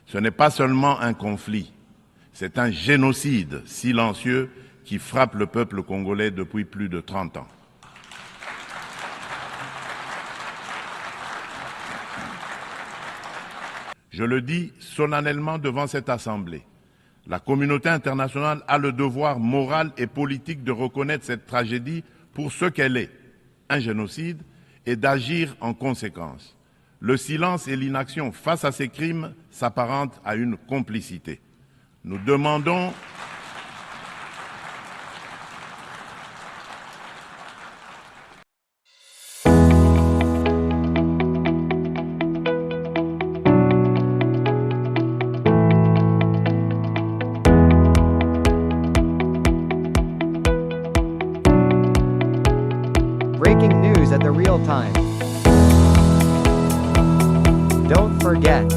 Ce n'est pas seulement un conflit, c'est un génocide silencieux qui frappe le peuple congolais depuis plus de 30 ans. Je le dis solennellement devant cette Assemblée. La communauté internationale a le devoir moral et politique de reconnaître cette tragédie pour ce qu'elle est, un génocide, et d'agir en conséquence. Le silence et l'inaction face à ces crimes s'apparentent à une complicité. Nous demandons Breaking news at the real time. Don't forget.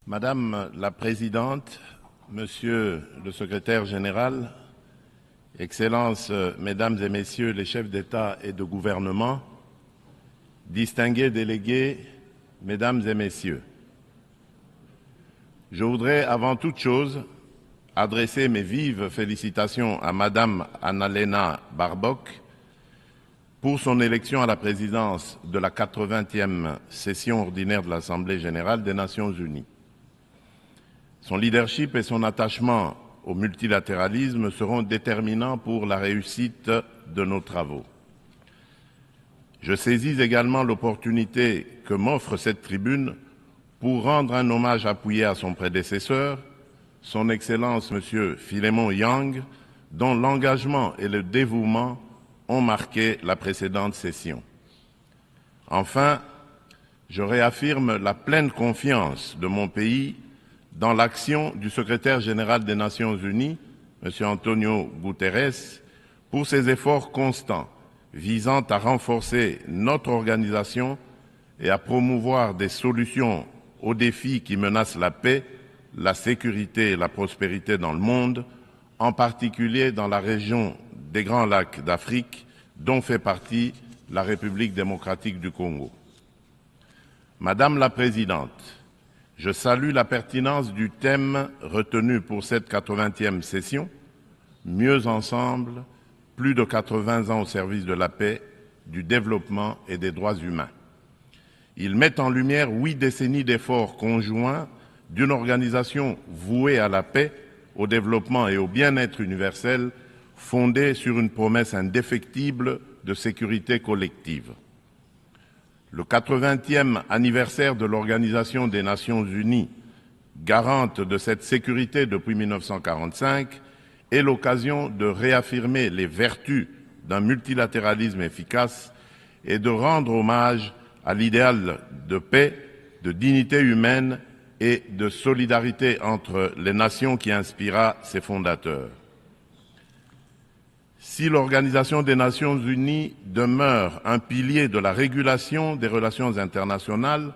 Madame la Présidente, Monsieur le Secrétaire général, Excellences, Mesdames et Messieurs les chefs d'État et de gouvernement, distingués délégués, Mesdames et Messieurs, je voudrais avant toute chose adresser mes vives félicitations à Madame Annalena Baerbock pour son élection à la présidence de la 80e session ordinaire de l'Assemblée générale des Nations unies. Son leadership et son attachement au multilatéralisme seront déterminants pour la réussite de nos travaux. Je saisis également l'opportunité que m'offre cette tribune pour rendre un hommage appuyé à son prédécesseur, son Excellence M. Philémon Yang, dont l'engagement et le dévouement ont marqué la précédente session. Enfin, je réaffirme la pleine confiance de mon pays dans l'action du secrétaire général des Nations unies, M. Antonio Guterres, pour ses efforts constants visant à renforcer notre organisation et à promouvoir des solutions aux défis qui menacent la paix, la sécurité et la prospérité dans le monde, en particulier dans la région des Grands Lacs d'Afrique, dont fait partie la République démocratique du Congo. Madame la Présidente, je salue la pertinence du thème retenu pour cette 80e session, Mieux ensemble, plus de 80 ans au service de la paix, du développement et des droits humains. Il met en lumière 8 décennies d'efforts conjoints d'une organisation vouée à la paix, au développement et au bien-être universel, fondée sur une promesse indéfectible de sécurité collective. Le 80e anniversaire de l'Organisation des Nations Unies, garante de cette sécurité depuis 1945, est l'occasion de réaffirmer les vertus d'un multilatéralisme efficace et de rendre hommage à l'idéal de paix, de dignité humaine et de solidarité entre les nations qui inspira ses fondateurs. Si l'Organisation des Nations Unies demeure un pilier de la régulation des relations internationales,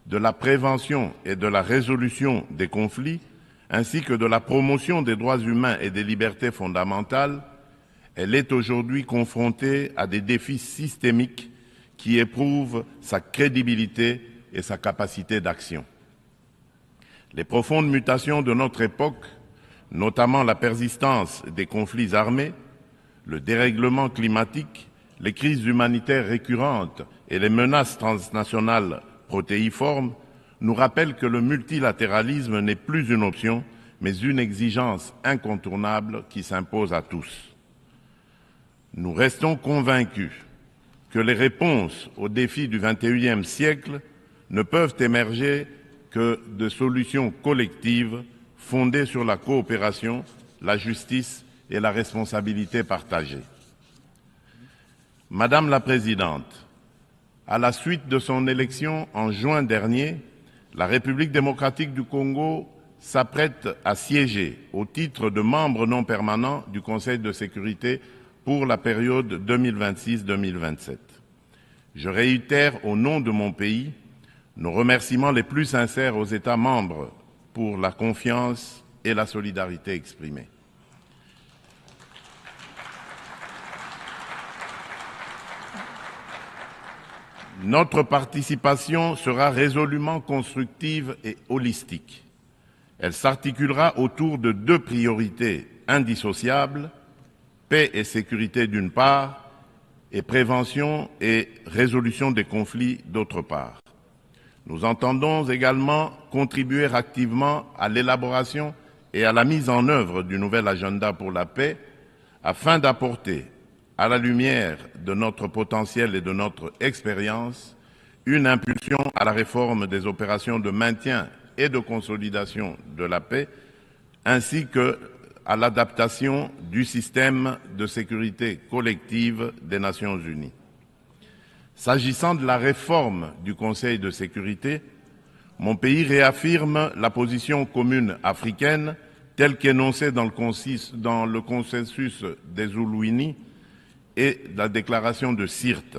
de la prévention et de la résolution des conflits, ainsi que de la promotion des droits humains et des libertés fondamentales, elle est aujourd'hui confrontée à des défis systémiques qui éprouvent sa crédibilité et sa capacité d'action. Les profondes mutations de notre époque, notamment la persistance des conflits armés, le dérèglement climatique, les crises humanitaires récurrentes et les menaces transnationales protéiformes, nous rappellent que le multilatéralisme n'est plus une option, mais une exigence incontournable qui s'impose à tous. Nous restons convaincus que les réponses aux défis du XXIe siècle ne peuvent émerger que de solutions collectives fondées sur la coopération, la justice et la responsabilité partagée. Madame la Présidente, à la suite de son élection en juin dernier, la République démocratique du Congo s'apprête à siéger au titre de membre non permanent du Conseil de sécurité pour la période 2026-2027. Je réitère au nom de mon pays nos remerciements les plus sincères aux États membres pour la confiance et la solidarité exprimées. Notre participation sera résolument constructive et holistique. Elle s'articulera autour de deux priorités indissociables, paix et sécurité d'une part, et prévention et résolution des conflits d'autre part. Nous entendons également contribuer activement à l'élaboration et à la mise en œuvre du nouvel agenda pour la paix afin d'apporter, à la lumière de notre potentiel et de notre expérience, une impulsion à la réforme des opérations de maintien et de consolidation de la paix, ainsi qu'à l'adaptation du système de sécurité collective des Nations Unies. S'agissant de la réforme du Conseil de sécurité, mon pays réaffirme la position commune africaine telle qu'énoncée dans le consensus des Oulouini et la déclaration de Sirte,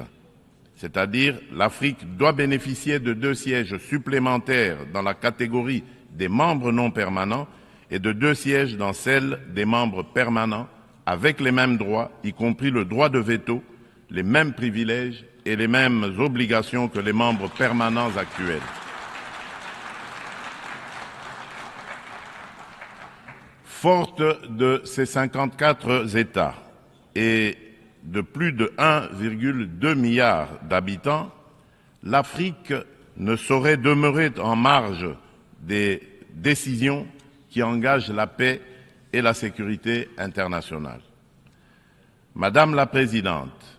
c'est-à-dire l'Afrique doit bénéficier de 2 sièges supplémentaires dans la catégorie des membres non permanents et de 2 sièges dans celle des membres permanents, avec les mêmes droits, y compris le droit de veto, les mêmes privilèges et les mêmes obligations que les membres permanents actuels. Forte de ces 54 États et de plus de 1,2 milliard d'habitants, l'Afrique ne saurait demeurer en marge des décisions qui engagent la paix et la sécurité internationale. Madame la Présidente,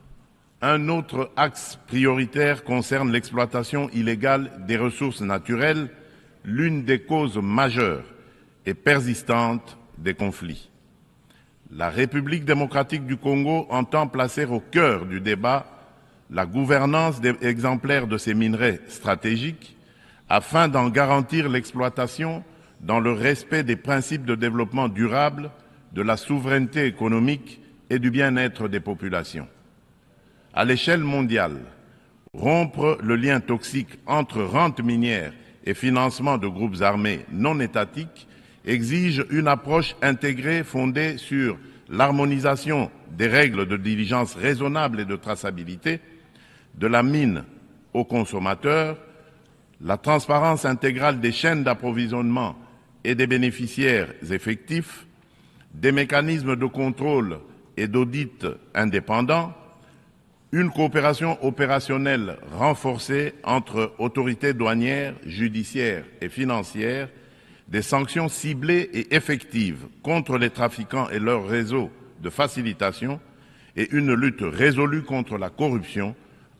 un autre axe prioritaire concerne l'exploitation illégale des ressources naturelles, l'une des causes majeures et persistantes des conflits. La République démocratique du Congo entend placer au cœur du débat la gouvernance exemplaire de ces minerais stratégiques afin d'en garantir l'exploitation dans le respect des principes de développement durable, de la souveraineté économique et du bien-être des populations. À l'échelle mondiale, rompre le lien toxique entre rente minière et financement de groupes armés non étatiques exige une approche intégrée fondée sur l'harmonisation des règles de diligence raisonnable et de traçabilité, de la mine aux consommateurs, la transparence intégrale des chaînes d'approvisionnement et des bénéficiaires effectifs, des mécanismes de contrôle et d'audit indépendants, une coopération opérationnelle renforcée entre autorités douanières, judiciaires et financières, des sanctions ciblées et effectives contre les trafiquants et leurs réseaux de facilitation et une lutte résolue contre la corruption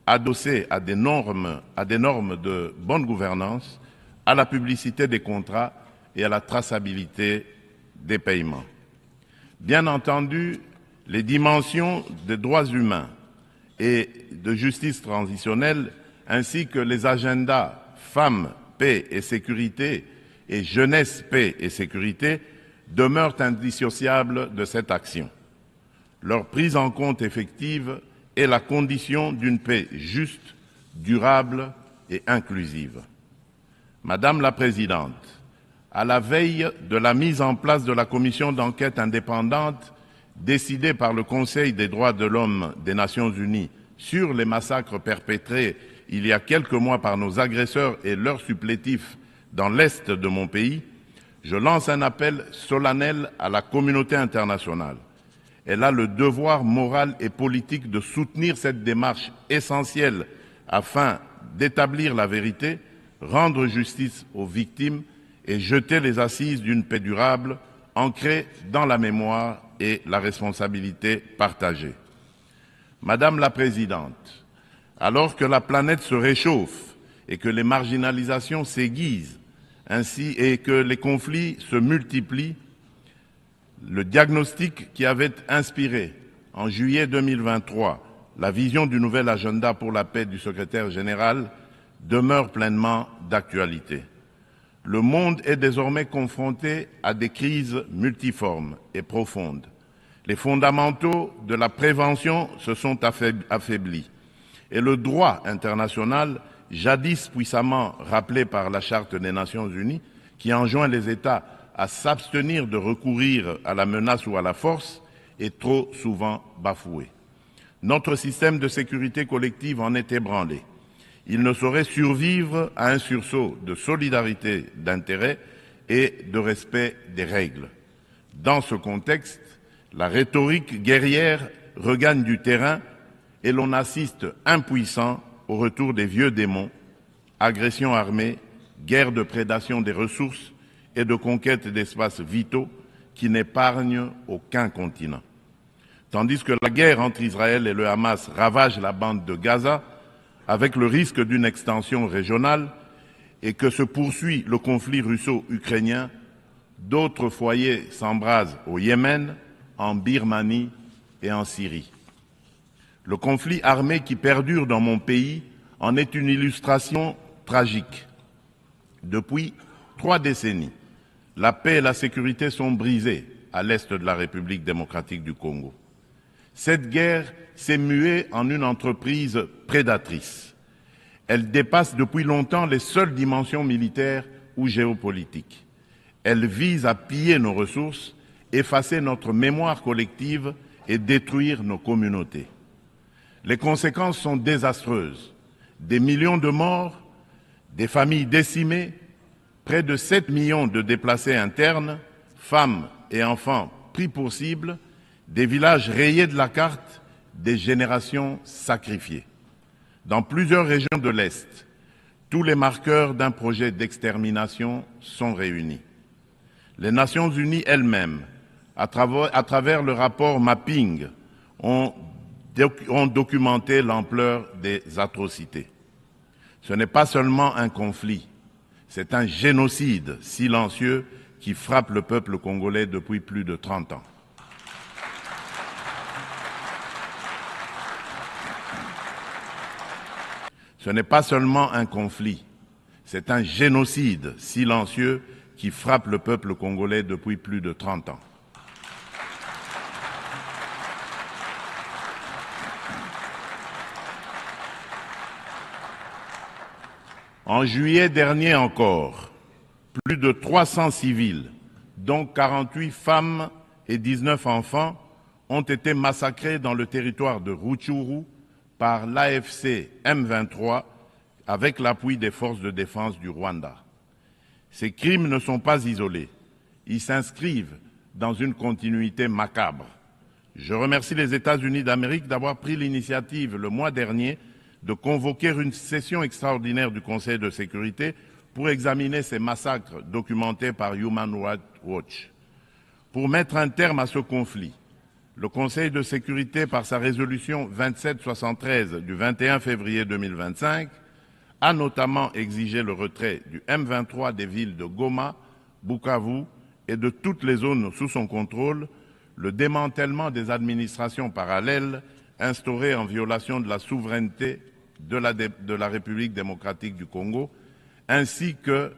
adossée à des normes de bonne gouvernance, à la publicité des contrats et à la traçabilité des paiements. Bien entendu, les dimensions des droits humains et de justice transitionnelle, ainsi que les agendas femmes, paix et sécurité et jeunesse, paix et sécurité demeurent indissociables de cette action. Leur prise en compte effective est la condition d'une paix juste, durable et inclusive. Madame la Présidente, à la veille de la mise en place de la commission d'enquête indépendante décidée par le Conseil des droits de l'homme des Nations Unies sur les massacres perpétrés il y a quelques mois par nos agresseurs et leurs supplétifs dans l'Est de mon pays, je lance un appel solennel à la communauté internationale. Elle a le devoir moral et politique de soutenir cette démarche essentielle afin d'établir la vérité, rendre justice aux victimes et jeter les assises d'une paix durable ancrée dans la mémoire et la responsabilité partagée. Madame la Présidente, alors que la planète se réchauffe et que les marginalisations s'aiguisent, ainsi et que les conflits se multiplient, le diagnostic qui avait inspiré en juillet 2023 la vision du nouvel agenda pour la paix du secrétaire général demeure pleinement d'actualité. Le monde est désormais confronté à des crises multiformes et profondes. Les fondamentaux de la prévention se sont affaiblis et le droit international, jadis puissamment rappelé par la Charte des Nations Unies, qui enjoint les États à s'abstenir de recourir à la menace ou à la force, est trop souvent bafoué. Notre système de sécurité collective en est ébranlé. il ne saurait survivre à un sursaut de solidarité d'intérêt et de respect des règles. Dans ce contexte, la rhétorique guerrière regagne du terrain et l'on assiste impuissant au retour des vieux démons, agressions armées, guerre de prédation des ressources et de conquête d'espaces vitaux qui n'épargnent aucun continent. Tandis que la guerre entre Israël et le Hamas ravage la bande de Gaza, avec le risque d'une extension régionale, et que se poursuit le conflit russo-ukrainien, d'autres foyers s'embrasent au Yémen, en Birmanie et en Syrie. Le conflit armé qui perdure dans mon pays en est une illustration tragique. Depuis 3 décennies, la paix et la sécurité sont brisées à l'est de la République démocratique du Congo. Cette guerre s'est muée en une entreprise prédatrice. Elle dépasse depuis longtemps les seules dimensions militaires ou géopolitiques. Elle vise à piller nos ressources, effacer notre mémoire collective et détruire nos communautés. Les conséquences sont désastreuses. Des millions de morts, des familles décimées, près de 7 millions de déplacés internes, femmes et enfants pris pour cible, des villages rayés de la carte, des générations sacrifiées. Dans plusieurs régions de l'Est, tous les marqueurs d'un projet d'extermination sont réunis. Les Nations Unies elles-mêmes, à travers le rapport Mapping, ont documenté l'ampleur des atrocités. Ce n'est pas seulement un conflit, c'est un génocide silencieux qui frappe le peuple congolais depuis plus de 30 ans. Ce n'est pas seulement un conflit, c'est un génocide silencieux qui frappe le peuple congolais depuis plus de 30 ans. En juillet dernier encore, plus de 300 civils, dont 48 femmes et 19 enfants, ont été massacrés dans le territoire de Rutshuru par l'AFC M23 avec l'appui des forces de défense du Rwanda. Ces crimes ne sont pas isolés, ils s'inscrivent dans une continuité macabre. Je remercie les États-Unis d'Amérique d'avoir pris l'initiative le mois dernier de convoquer une session extraordinaire du Conseil de sécurité pour examiner ces massacres documentés par Human Rights Watch. Pour mettre un terme à ce conflit, le Conseil de sécurité, par sa résolution 2773 du 21 février 2025, a notamment exigé le retrait du M23 des villes de Goma, Bukavu et de toutes les zones sous son contrôle, le démantèlement des administrations parallèles instaurées en violation de la souveraineté de la République démocratique du Congo, ainsi que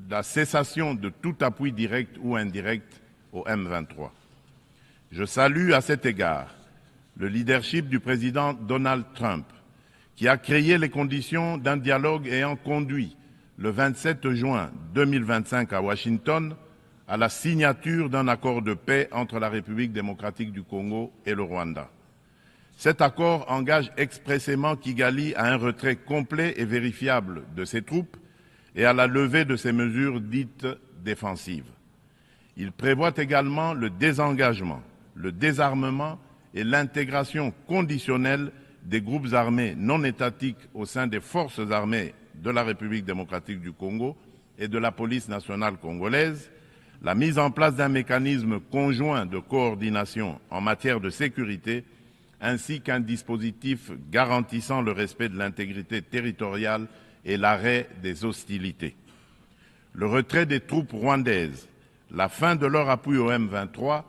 la cessation de tout appui direct ou indirect au M23. Je salue à cet égard le leadership du président Donald Trump, qui a créé les conditions d'un dialogue ayant conduit le 27 juin 2025 à Washington à la signature d'un accord de paix entre la République démocratique du Congo et le Rwanda. Cet accord engage expressément Kigali à un retrait complet et vérifiable de ses troupes et à la levée de ses mesures dites défensives. Il prévoit également le désengagement, le désarmement et l'intégration conditionnelle des groupes armés non étatiques au sein des forces armées de la République démocratique du Congo et de la police nationale congolaise, la mise en place d'un mécanisme conjoint de coordination en matière de sécurité, ainsi qu'un dispositif garantissant le respect de l'intégrité territoriale et l'arrêt des hostilités. Le retrait des troupes rwandaises, la fin de leur appui au M23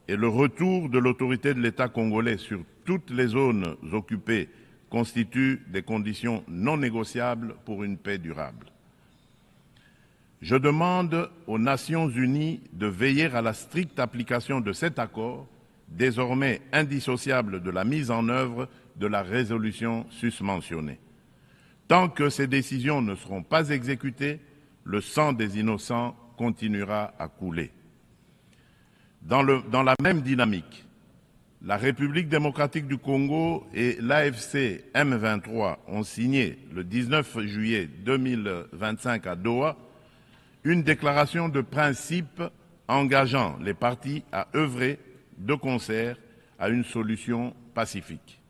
et le retour de l'autorité de l'État congolais sur toutes les zones occupées constituent des conditions non négociables pour une paix durable. Je demande aux Nations Unies de veiller à la stricte application de cet accord, désormais indissociable de la mise en œuvre de la résolution susmentionnée. Tant que ces décisions ne seront pas exécutées, le sang des innocents continuera à couler. Dans la même dynamique, La République démocratique du Congo et l'AFC M23 ont signé le 19 juillet 2025 à Doha une déclaration de principe engageant les parties à œuvrer de concert à une solution pacifique.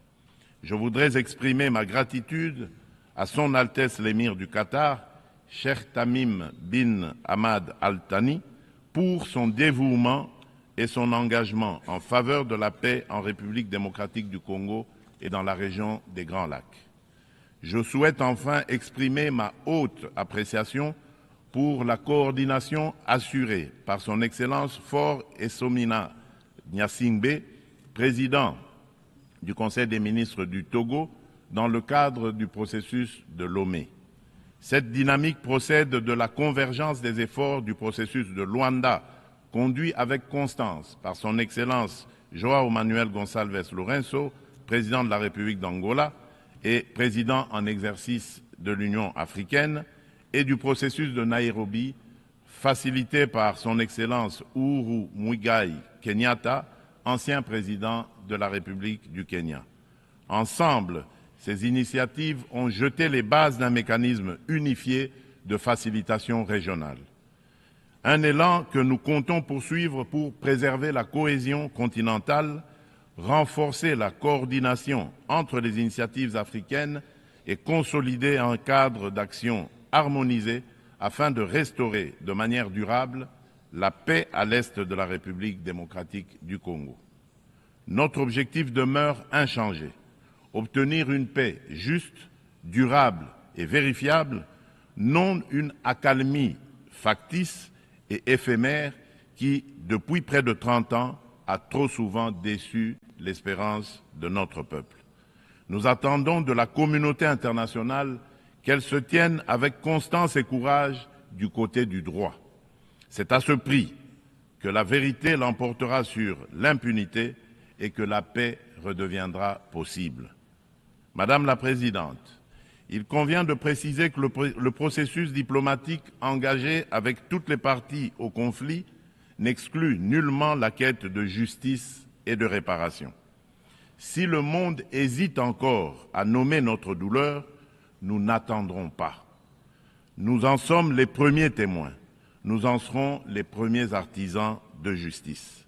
Je voudrais exprimer ma gratitude à Son Altesse l'Émir du Qatar, Cheikh Tamim bin Hamad Al Thani, pour son dévouement et son engagement en faveur de la paix en République démocratique du Congo et dans la région des Grands Lacs. Je souhaite enfin exprimer ma haute appréciation pour la coordination assurée par son Excellence Faure Essomina Gnassingbé, président du Conseil des ministres du Togo, dans le cadre du processus de Lomé. Cette dynamique procède de la convergence des efforts du processus de Luanda, conduit avec constance par son Excellence João Manuel Gonçalves Lourenço, président de la République d'Angola et président en exercice de l'Union africaine, et du processus de Nairobi, facilité par son Excellence Uhuru Muigai Kenyatta, ancien président de la République du Kenya. Ensemble, ces initiatives ont jeté les bases d'un mécanisme unifié de facilitation régionale. Un élan que nous comptons poursuivre pour préserver la cohésion continentale, renforcer la coordination entre les initiatives africaines et consolider un cadre d'action harmonisé afin de restaurer de manière durable la paix à l'est de la République démocratique du Congo. Notre objectif demeure inchangé: obtenir une paix juste, durable et vérifiable, non une accalmie factice et éphémère qui, depuis près de 30 ans, a trop souvent déçu l'espérance de notre peuple. Nous attendons de la communauté internationale qu'elle se tienne avec constance et courage du côté du droit. C'est à ce prix que la vérité l'emportera sur l'impunité et que la paix redeviendra possible. Madame la Présidente, il convient de préciser que le processus diplomatique engagé avec toutes les parties au conflit n'exclut nullement la quête de justice et de réparation. Si le monde hésite encore à nommer notre douleur, nous n'attendrons pas. Nous en sommes les premiers témoins. Nous en serons les premiers artisans de justice.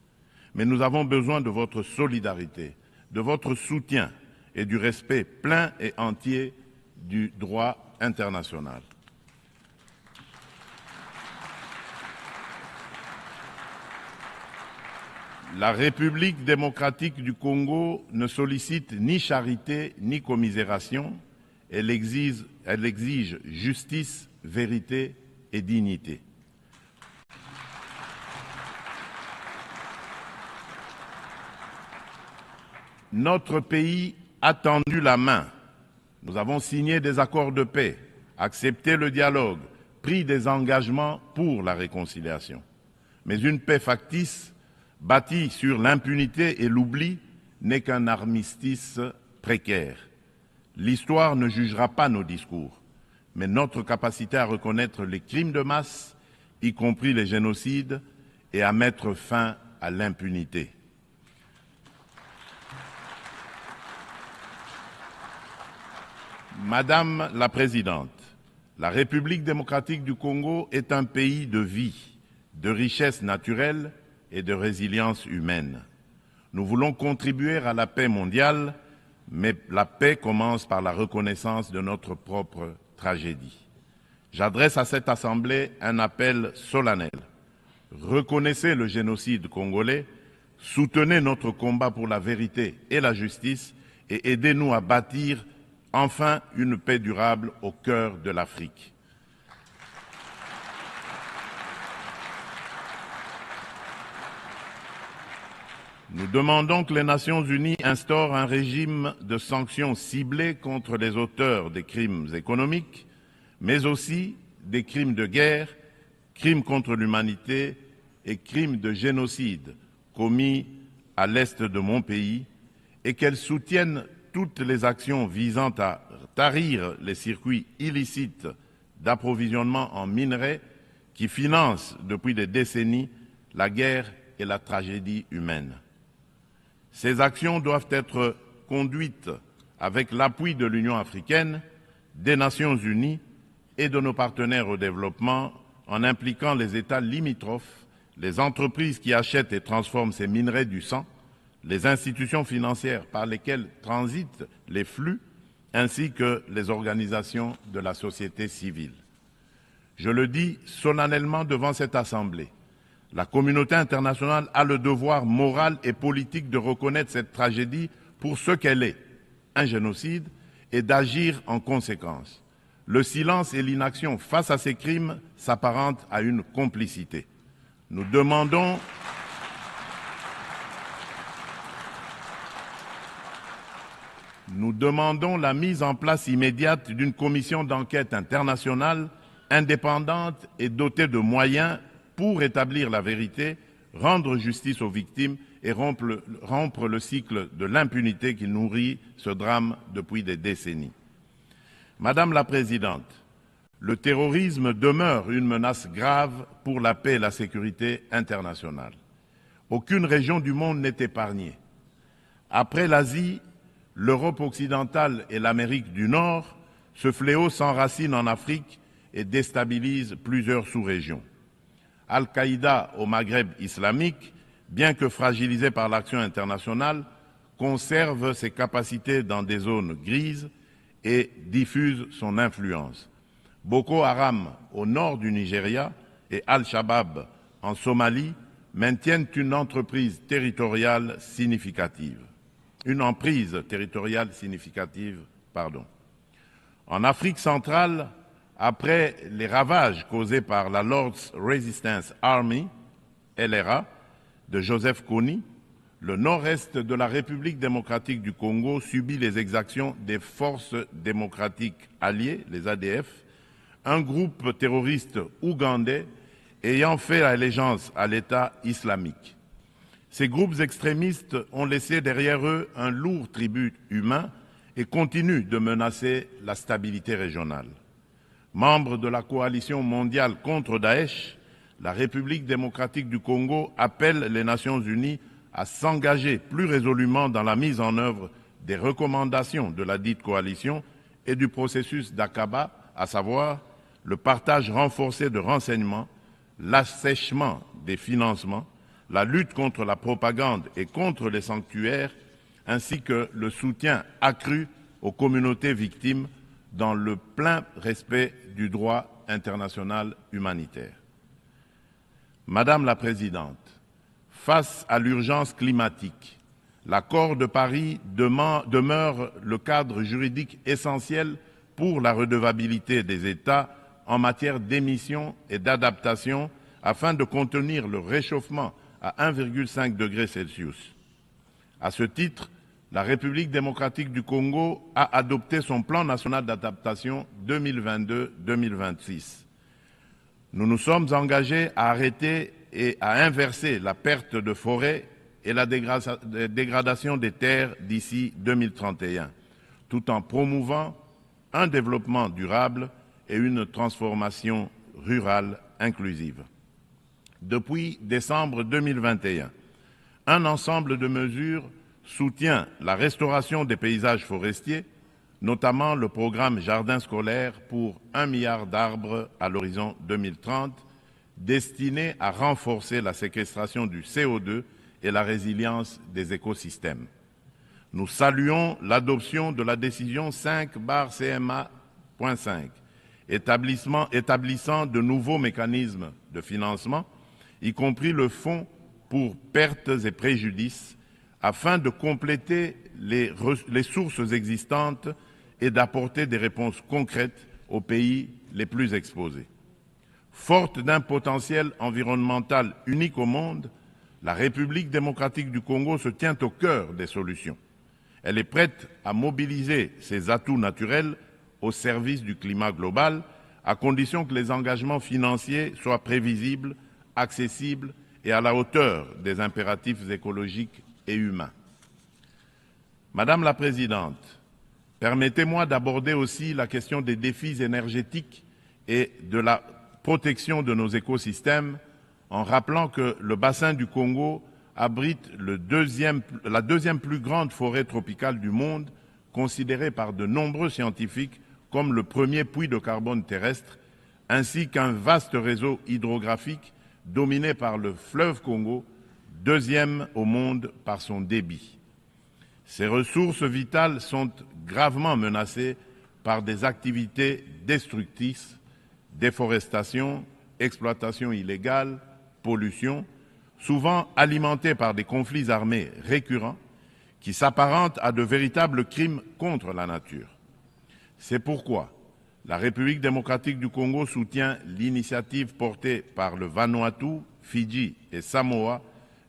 Mais nous avons besoin de votre solidarité, de votre soutien et du respect plein et entier du droit international. La République démocratique du Congo ne sollicite ni charité ni commisération. Elle exige justice, vérité et dignité. Notre pays a tendu la main. Nous avons signé des accords de paix, accepté le dialogue, pris des engagements pour la réconciliation. Mais une paix factice, bâtie sur l'impunité et l'oubli, n'est qu'un armistice précaire. L'histoire ne jugera pas nos discours, mais notre capacité à reconnaître les crimes de masse, y compris les génocides, et à mettre fin à l'impunité. Madame la Présidente, la République démocratique du Congo est un pays de vie, de richesse naturelle et de résilience humaine. Nous voulons contribuer à la paix mondiale, mais la paix commence par la reconnaissance de notre propre tragédie. J'adresse à cette Assemblée un appel solennel. Reconnaissez le génocide congolais, soutenez notre combat pour la vérité et la justice et aidez-nous à bâtir enfin une paix durable au cœur de l'Afrique. Nous demandons que les Nations Unies instaurent un régime de sanctions ciblées contre les auteurs des crimes économiques, mais aussi des crimes de guerre, crimes contre l'humanité et crimes de génocide commis à l'est de mon pays, et qu'elles soutiennent toutes les actions visant à tarir les circuits illicites d'approvisionnement en minerais qui financent depuis des décennies la guerre et la tragédie humaine. Ces actions doivent être conduites avec l'appui de l'Union africaine, des Nations unies et de nos partenaires au développement, en impliquant les États limitrophes, les entreprises qui achètent et transforment ces minerais du sang, les institutions financières par lesquelles transitent les flux, ainsi que les organisations de la société civile. Je le dis solennellement devant cette Assemblée, la communauté internationale a le devoir moral et politique de reconnaître cette tragédie pour ce qu'elle est, un génocide, et d'agir en conséquence. Le silence et l'inaction face à ces crimes s'apparentent à une complicité. Nous demandons la mise en place immédiate d'une commission d'enquête internationale indépendante et dotée de moyens pour établir la vérité, rendre justice aux victimes et rompre le cycle de l'impunité qui nourrit ce drame depuis des décennies. Madame la Présidente, le terrorisme demeure une menace grave pour la paix et la sécurité internationale. Aucune région du monde n'est épargnée. Après l'Asie, l'Europe occidentale et l'Amérique du Nord, ce fléau s'enracine en Afrique et déstabilise plusieurs sous-régions. Al-Qaïda au Maghreb islamique, bien que fragilisé par l'action internationale, conserve ses capacités dans des zones grises et diffuse son influence. Boko Haram au nord du Nigeria et Al-Shabaab en Somalie maintiennent une emprise territoriale significative. En Afrique centrale, après les ravages causés par la Lord's Resistance Army, LRA, de Joseph Kony, le nord-est de la République démocratique du Congo subit les exactions des forces démocratiques alliées, les ADF, un groupe terroriste ougandais ayant fait allégeance à l'État islamique. Ces groupes extrémistes ont laissé derrière eux un lourd tribut humain et continuent de menacer la stabilité régionale. Membre de la coalition mondiale contre Daesh, la République démocratique du Congo appelle les Nations unies à s'engager plus résolument dans la mise en œuvre des recommandations de la dite coalition et du processus d'Aqaba, à savoir le partage renforcé de renseignements, l'assèchement des financements, la lutte contre la propagande et contre les sanctuaires, ainsi que le soutien accru aux communautés victimes dans le plein respect du droit international humanitaire. Madame la Présidente, face à l'urgence climatique, l'accord de Paris demeure le cadre juridique essentiel pour la redevabilité des États en matière d'émissions et d'adaptation afin de contenir le réchauffement à 1,5 degré Celsius. À ce titre, la République démocratique du Congo a adopté son plan national d'adaptation 2022-2026. Nous nous sommes engagés à arrêter et à inverser la perte de forêts et la dégradation des terres d'ici 2031, tout en promouvant un développement durable et une transformation rurale inclusive. Depuis décembre 2021, un ensemble de mesures soutient la restauration des paysages forestiers, notamment le programme Jardin scolaire pour 1 milliard d'arbres à l'horizon 2030, destiné à renforcer la séquestration du CO2 et la résilience des écosystèmes. Nous saluons l'adoption de la décision 5/CMA.5, établissant de nouveaux mécanismes de financement, y compris le fonds pour pertes et préjudices, afin de compléter les sources existantes et d'apporter des réponses concrètes aux pays les plus exposés. Forte d'un potentiel environnemental unique au monde, la République démocratique du Congo se tient au cœur des solutions. Elle est prête à mobiliser ses atouts naturels au service du climat global, à condition que les engagements financiers soient prévisibles, accessibles et à la hauteur des impératifs écologiques et humains. Madame la Présidente, permettez-moi d'aborder aussi la question des défis énergétiques et de la protection de nos écosystèmes en rappelant que le bassin du Congo abrite la deuxième plus grande forêt tropicale du monde, considérée par de nombreux scientifiques comme le premier puits de carbone terrestre, ainsi qu'un vaste réseau hydrographique dominé par le fleuve Congo, deuxième au monde par son débit. Ces ressources vitales sont gravement menacées par des activités destructrices, déforestation, exploitation illégale, pollution, souvent alimentées par des conflits armés récurrents qui s'apparentent à de véritables crimes contre la nature. C'est pourquoi la République démocratique du Congo soutient l'initiative portée par le Vanuatu, Fidji et Samoa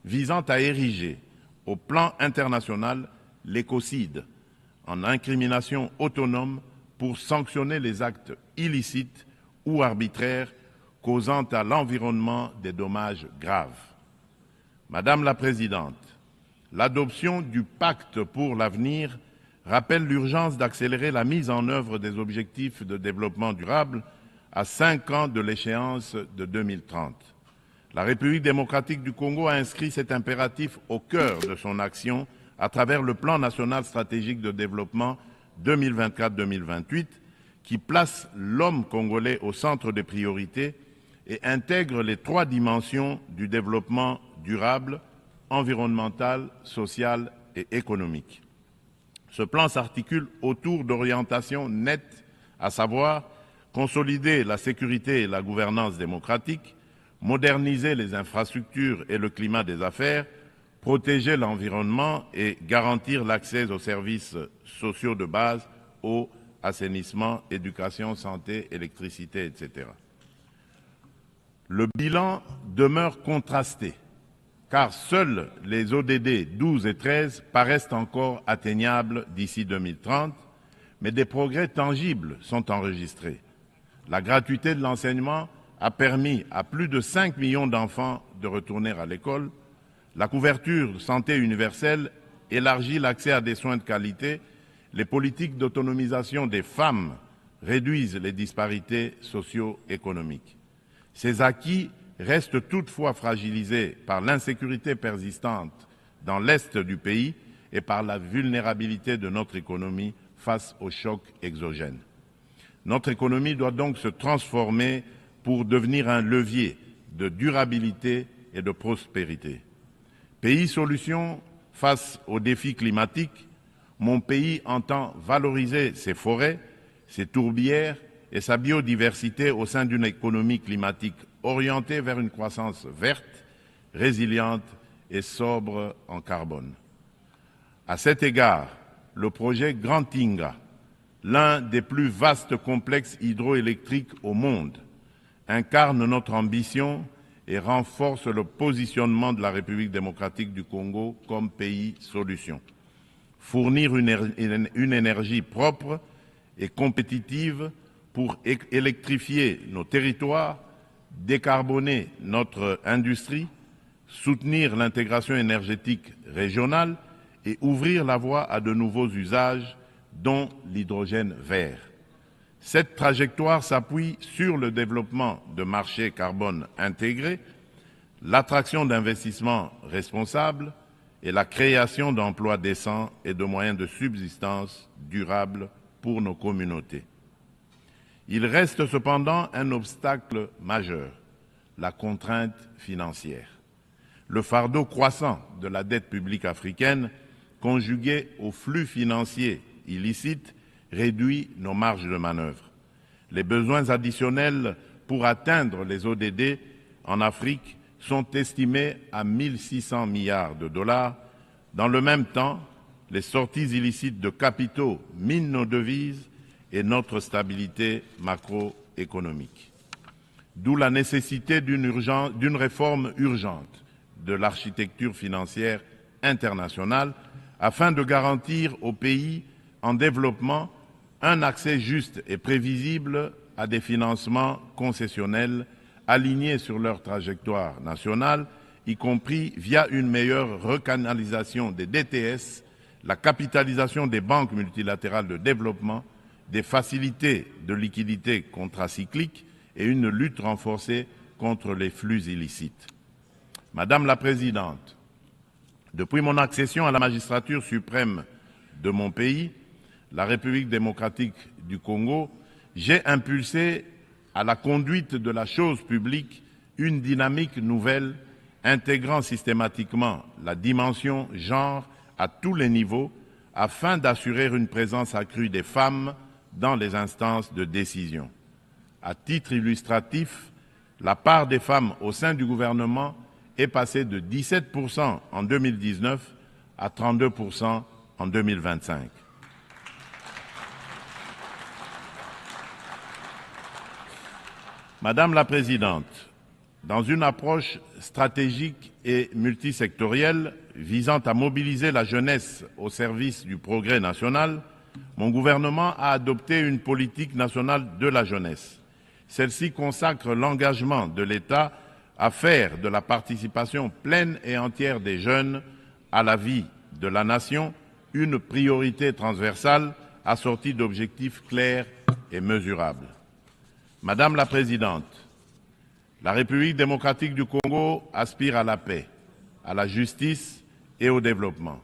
visant à ériger au plan international l'écocide en incrimination autonome pour sanctionner les actes illicites ou arbitraires causant à l'environnement des dommages graves. Madame la Présidente, l'adoption du pacte pour l'avenir rappelle l'urgence d'accélérer la mise en œuvre des objectifs de développement durable à 5 ans de l'échéance de 2030. La République démocratique du Congo a inscrit cet impératif au cœur de son action à travers le plan national stratégique de développement 2024-2028 qui place l'homme congolais au centre des priorités et intègre les 3 dimensions du développement durable, environnemental, social et économique. Ce plan s'articule autour d'orientations nettes, à savoir consolider la sécurité et la gouvernance démocratique, moderniser les infrastructures et le climat des affaires, protéger l'environnement et garantir l'accès aux services sociaux de base, eau, assainissement, éducation, santé, électricité, etc. Le bilan demeure contrasté, car seuls les ODD 12 et 13 paraissent encore atteignables d'ici 2030, mais des progrès tangibles sont enregistrés. La gratuité de l'enseignement a permis à plus de 5 millions d'enfants de retourner à l'école. La couverture de santé universelle élargit l'accès à des soins de qualité. Les politiques d'autonomisation des femmes réduisent les disparités socio-économiques. Ces acquis restent toutefois fragilisés par l'insécurité persistante dans l'est du pays et par la vulnérabilité de notre économie face aux chocs exogènes. Notre économie doit donc se transformer pour devenir un levier de durabilité et de prospérité. Pays solution face aux défis climatiques, mon pays entend valoriser ses forêts, ses tourbières et sa biodiversité au sein d'une économie climatique orientée vers une croissance verte, résiliente et sobre en carbone. À cet égard, le projet Grand Tinga, l'un des plus vastes complexes hydroélectriques au monde, incarne notre ambition et renforce le positionnement de la République démocratique du Congo comme pays solution. Fournir une énergie propre et compétitive pour électrifier nos territoires, décarboner notre industrie, soutenir l'intégration énergétique régionale et ouvrir la voie à de nouveaux usages, dont l'hydrogène vert. Cette trajectoire s'appuie sur le développement de marchés carbone intégrés, l'attraction d'investissements responsables et la création d'emplois décents et de moyens de subsistance durables pour nos communautés. Il reste cependant un obstacle majeur, la contrainte financière. Le fardeau croissant de la dette publique africaine, conjugué aux flux financiers illicites, réduit nos marges de manœuvre. Les besoins additionnels pour atteindre les ODD en Afrique sont estimés à 1 600 milliards de dollars. Dans le même temps, les sorties illicites de capitaux minent nos devises et notre stabilité macroéconomique. D'où la nécessité d'une réforme urgente de l'architecture financière internationale afin de garantir aux pays en développement un accès juste et prévisible à des financements concessionnels alignés sur leur trajectoire nationale, y compris via une meilleure recanalisation des DTS, la capitalisation des banques multilatérales de développement, des facilités de liquidité contracycliques et une lutte renforcée contre les flux illicites. Madame la Présidente, Depuis mon accession à la magistrature suprême de mon pays, la République démocratique du Congo, j'ai impulsé à la conduite de la chose publique une dynamique nouvelle intégrant systématiquement la dimension genre à tous les niveaux afin d'assurer une présence accrue des femmes dans les instances de décision. À titre illustratif, la part des femmes au sein du gouvernement est passée de 17% en 2019 à 32% en 2025. Madame la Présidente, dans une approche stratégique et multisectorielle visant à mobiliser la jeunesse au service du progrès national, mon gouvernement a adopté une politique nationale de la jeunesse. Celle-ci consacre l'engagement de l'État à faire de la participation pleine et entière des jeunes à la vie de la nation une priorité transversale assortie d'objectifs clairs et mesurables. Madame la Présidente, la République démocratique du Congo aspire à la paix, à la justice et au développement.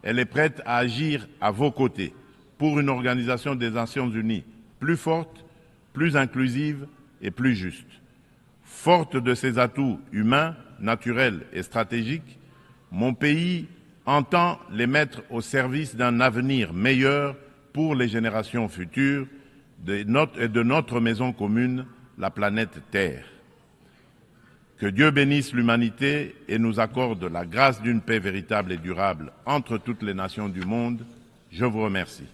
Elle est prête à agir à vos côtés pour une organisation des Nations Unies plus forte, plus inclusive et plus juste. Forte de ses atouts humains, naturels et stratégiques, mon pays entend les mettre au service d'un avenir meilleur pour les générations futures et de notre maison commune, la planète Terre. Que Dieu bénisse l'humanité et nous accorde la grâce d'une paix véritable et durable entre toutes les nations du monde. Je vous remercie.